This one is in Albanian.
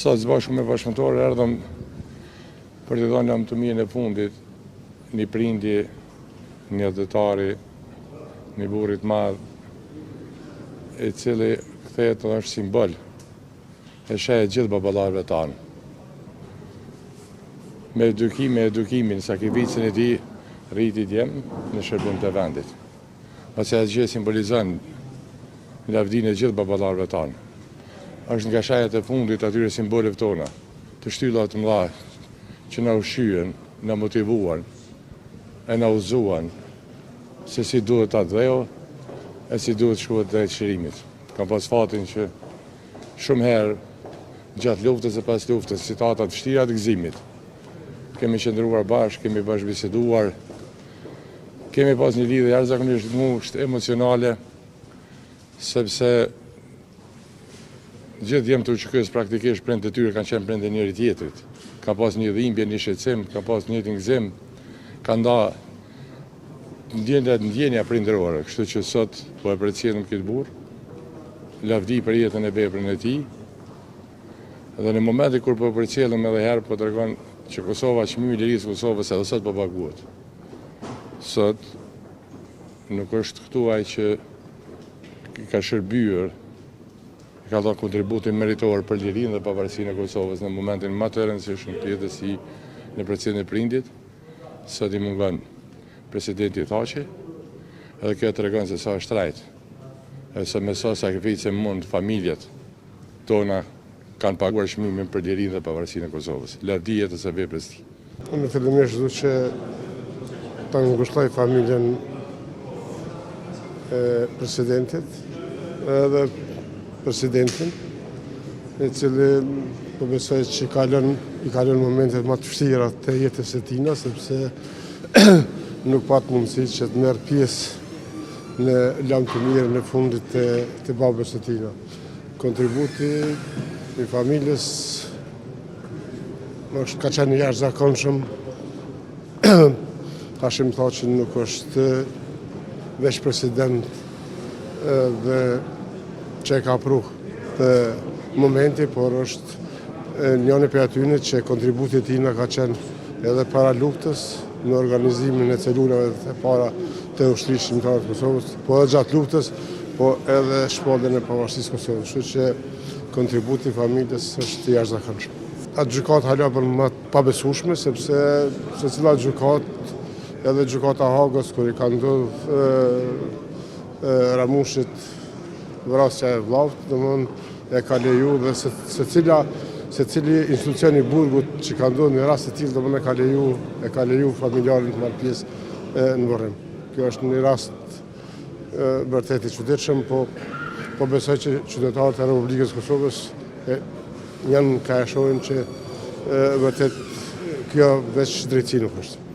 Sot zbashku me bashkëpunëtorë erdhëm për të dhënë lumturinë e fundit një prindje, një adhetari, një burr i madh, i cili kthehet të është simbol e sheh gjithë baballarëve tanë. Me edukimin, sakrificën e tij, rriti djem në shërbim të vendit. Pasi atë gjë simbolizon lavdinë e gjithë baballarëve tanë. Është nga shajet e fundit atyre simboleve tona, të shtylla të mëdha që na ushqyen, na motivuan, e na udhëzuan se si duhet ta dheu e si duhet shkohet drejt shërimit. Kam pas fatin që shumë herë gjatë luftës e pas luftës, situata të vështira të gëzimit, kemi qëndruar bashkë, kemi bashkëbiseduar, kemi pas një lidhje jashtëzakonisht ngushtë emocionale, sepse gjithë djemë të uqëkës praktikisht prindë të tyre kanë qenë prindë e njëri tjetrit. Ka pas një dhimbje, një shqetësim, ka pas një tingëzim, ka nda ndjenja prindërore, kështu që sot po e përcjellim këtë burr, lavdi për jetën e veprën e tij. Dhe në momentin kur po përcjellim edhe herë po tregon që Kosova, çmimi i lirisë Kosovës edhe sot po paguhet. Sot nuk është këtu ai që ka shërbyer, ka dhënë kontributin meritor për lirinë dhe pavarësinë e Kosovës në momentin më të rëndësishëm të jetës së në përcjelljen e prindit. Sot i mungon presidenti Thaçi, edhe kjo tregon se sa është trajt, e se me sa sakrificë mund familjet tona kanë paguar çmimin për lirinë dhe pavarësinë e Kosovës. Lavdi jetës së veprës së tij. Unë fillimisht du që ta ngushëlloj familjen e presidentit edhe presidentin, i cili po besoj që i kalon momentet më të vështira të jetës së tij, sepse nuk pat mundësi që të merr pjesë në lumturinë e fundit të babës së tij. Kontributi i familjes ka qenë i jashtëzakonshëm. Hashim Thaçi nuk është veç president dhe që e ka pru momenti, por është njëri për atyre që kontributit tina ka qenë edhe para luftës në organizimin e celulave të para të ushtrisë shqiptare të Kosovës, po edhe gjatë luftës, po edhe shpalljen e pavarësisë Kosovës. Kështu që kontributi i familjes është i jashtëzakonshëm. Atë gjykatë hala për më pabesueshme, sepse secila gjykatë, edhe gjykata Hagës, kur i ka ndodhur Ramushit vrasja e vllavt, domthonë e ka leju dhe secili institucion i burgut që ka ndodhur në rast të tillë, domthonë e ka leju familjarin të marrë pjesë në varrim. Kjo është një rast vërtet i çuditshëm, po besoj që qytetarët e Republikës Kosovës janë ka e shohin që vërtet kjo veç drejtësi nuk është.